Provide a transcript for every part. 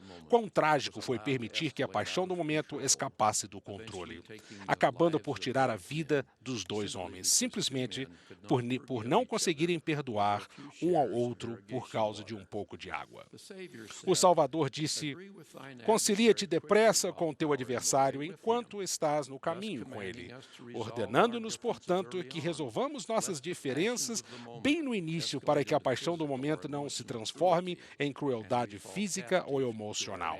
Deus. Quão trágico foi permitir que a paixão do momento escapasse do controle, acabando por tirar a vida dos dois homens, simplesmente por não conseguirem perdoar um ao outro por causa de um pouco de água. O Salvador disse: concilia-te depressa com teu adversário enquanto estás no caminho com ele, ordenando-nos, portanto, que resolvamos nossas diferenças bem no início para que a paixão do momento não se transforme em crueldade física ou emocional.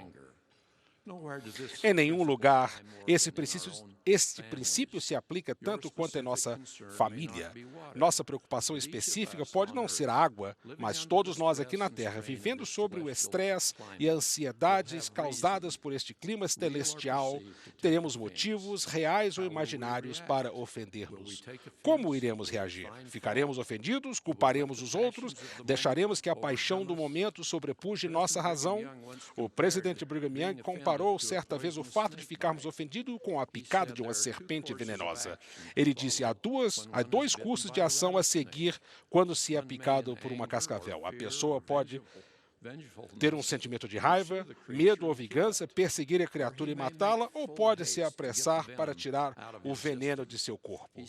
Em nenhum lugar, esse princípio se aplica tanto quanto em nossa família. Nossa preocupação específica pode não ser a água, mas todos nós aqui na Terra, vivendo sobre o estresse e ansiedades causadas por este clima celestial, teremos motivos reais ou imaginários para ofender-nos. Como iremos reagir? Ficaremos ofendidos? Culparemos os outros? Deixaremos que a paixão do momento sobrepuje nossa razão? O presidente Brigham Young comparou certa vez o fato de ficarmos ofendidos com a picada de uma serpente venenosa. Ele disse: há dois cursos de ação a seguir quando se é picado por uma cascavel. A pessoa pode ter um sentimento de raiva, medo ou vingança, perseguir a criatura e matá-la, ou pode se apressar para tirar o veneno de seu corpo.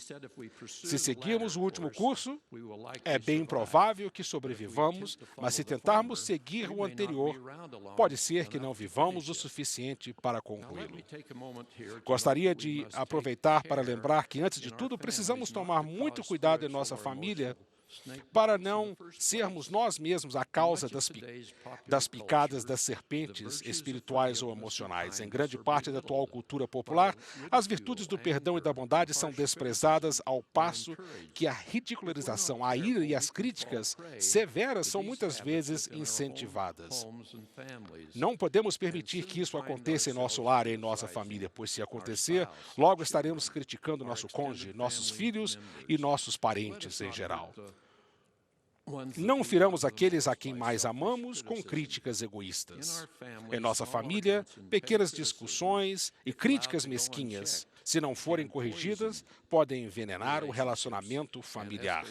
Se seguirmos o último curso, é bem provável que sobrevivamos, mas se tentarmos seguir o anterior, pode ser que não vivamos o suficiente para concluí-lo. Gostaria de aproveitar para lembrar que, antes de tudo, precisamos tomar muito cuidado em nossa família para não sermos nós mesmos a causa das picadas das serpentes espirituais ou emocionais. Em grande parte da atual cultura popular, as virtudes do perdão e da bondade são desprezadas, ao passo que a ridicularização, a ira e as críticas severas são muitas vezes incentivadas. Não podemos permitir que isso aconteça em nosso lar e em nossa família, pois se acontecer, logo estaremos criticando nosso cônjuge, nossos filhos e nossos parentes em geral. Não firamos aqueles a quem mais amamos com críticas egoístas. Em nossa família, pequenas discussões e críticas mesquinhas, se não forem corrigidas, podem envenenar o relacionamento familiar,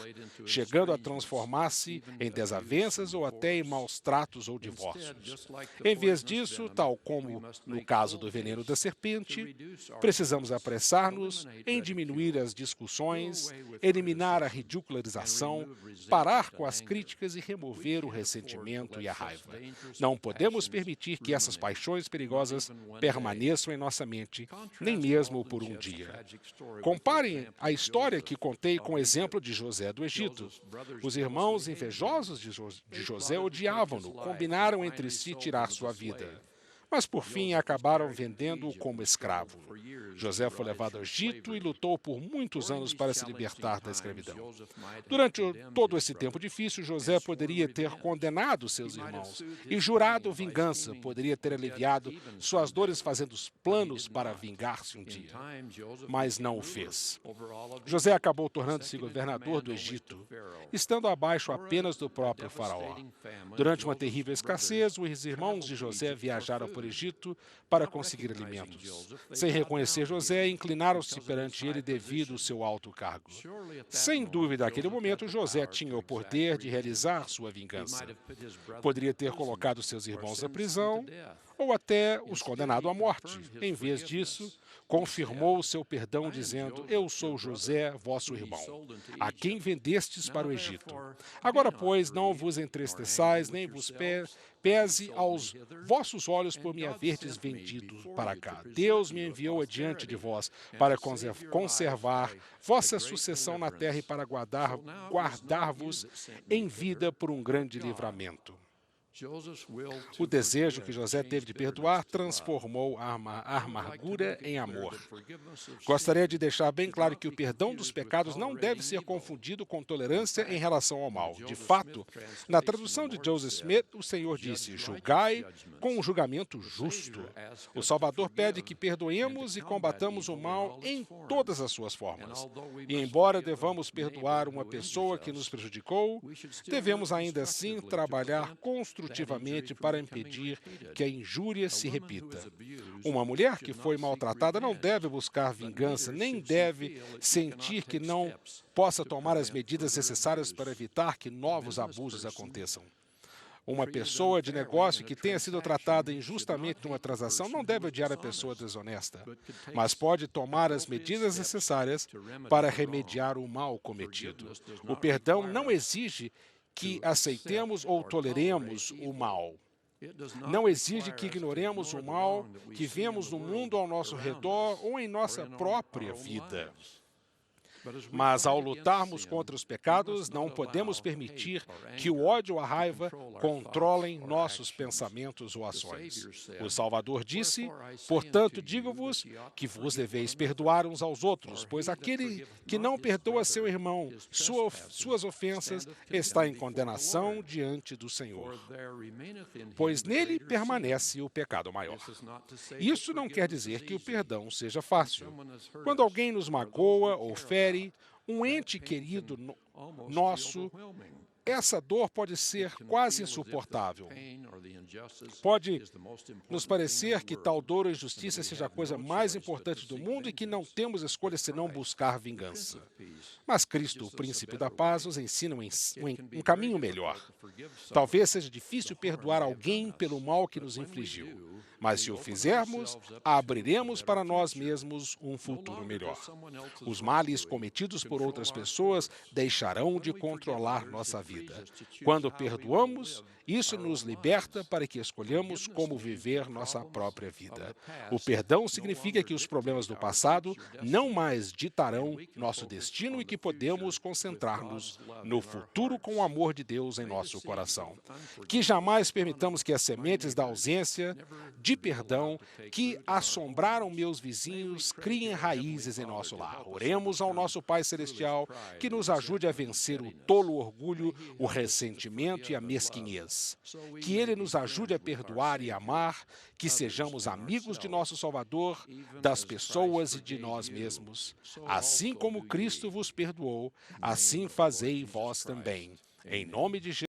chegando a transformar-se em desavenças ou até em maus tratos ou divórcios. Em vez disso, tal como no caso do veneno da serpente, precisamos apressar-nos em diminuir as discussões, eliminar a ridicularização, parar com as críticas e remover o ressentimento e a raiva. Não podemos permitir que essas paixões perigosas permaneçam em nossa mente, nem mesmo por um dia. Comparem a história que contei com o exemplo de José do Egito. Os irmãos invejosos de José odiavam-no, combinaram entre si tirar sua vida. Mas, por fim, acabaram vendendo-o como escravo. José foi levado ao Egito e lutou por muitos anos para se libertar da escravidão. Durante todo esse tempo difícil, José poderia ter condenado seus irmãos e jurado vingança, poderia ter aliviado suas dores fazendo planos para vingar-se um dia. Mas não o fez. José acabou tornando-se governador do Egito, estando abaixo apenas do próprio faraó. Durante uma terrível escassez, os irmãos de José viajaram por Egito para conseguir alimentos. Sem reconhecer José, inclinaram-se perante ele devido ao seu alto cargo. Sem dúvida, naquele momento, José tinha o poder de realizar sua vingança. Poderia ter colocado seus irmãos na prisão ou até os condenado à morte. Em vez disso, confirmou o seu perdão dizendo: eu sou José, vosso irmão, a quem vendestes para o Egito. Agora, pois, não vos entristeçais, nem vos pese aos vossos olhos por me haverdes vendido para cá. Deus me enviou adiante de vós para conservar vossa sucessão na terra e para guardar-vos em vida por um grande livramento. O desejo que José teve de perdoar transformou a amargura em amor. Gostaria de deixar bem claro que o perdão dos pecados não deve ser confundido com tolerância em relação ao mal. De fato, na tradução de Joseph Smith, o Senhor disse: julgai com um julgamento justo. O Salvador pede que perdoemos e combatamos o mal em todas as suas formas. E embora devamos perdoar uma pessoa que nos prejudicou, devemos ainda assim trabalhar construtivamente para impedir que a injúria se repita. Uma mulher que foi maltratada não deve buscar vingança, nem deve sentir que não possa tomar as medidas necessárias para evitar que novos abusos aconteçam. Uma pessoa de negócio que tenha sido tratada injustamente numa transação não deve odiar a pessoa desonesta, mas pode tomar as medidas necessárias para remediar o mal cometido. O perdão não exige que aceitemos ou toleremos o mal. Não exige que ignoremos o mal que vemos no mundo ao nosso redor ou em nossa própria vida. Mas ao lutarmos contra os pecados, não podemos permitir que o ódio ou a raiva controlem nossos pensamentos ou ações. O Salvador disse: portanto, digo-vos que vos deveis perdoar uns aos outros, pois aquele que não perdoa seu irmão suas ofensas está em condenação diante do Senhor, pois nele permanece o pecado maior. Isso não quer dizer que o perdão seja fácil. Quando alguém nos magoa ou fere, um ente querido nosso, essa dor pode ser quase insuportável. Pode nos parecer que tal dor ou injustiça seja a coisa mais importante do mundo e que não temos escolha senão buscar vingança. Mas Cristo, o Príncipe da Paz, nos ensina um caminho melhor. Talvez seja difícil perdoar alguém pelo mal que nos infligiu, mas se o fizermos, abriremos para nós mesmos um futuro melhor. Os males cometidos por outras pessoas deixarão de controlar nossa vida. Quando perdoamos, isso nos liberta para que escolhamos como viver nossa própria vida. O perdão significa que os problemas do passado não mais ditarão nosso destino e que podemos concentrar-nos no futuro com o amor de Deus em nosso coração. Que jamais permitamos que as sementes da ausência de perdão que assombraram meus vizinhos criem raízes em nosso lar. Oremos ao nosso Pai Celestial que nos ajude a vencer o tolo orgulho, o ressentimento e a mesquinhez. Que Ele nos ajude a perdoar e amar, que sejamos amigos de nosso Salvador, das pessoas e de nós mesmos. Assim como Cristo vos perdoou, assim fazei vós também. Em nome de Jesus.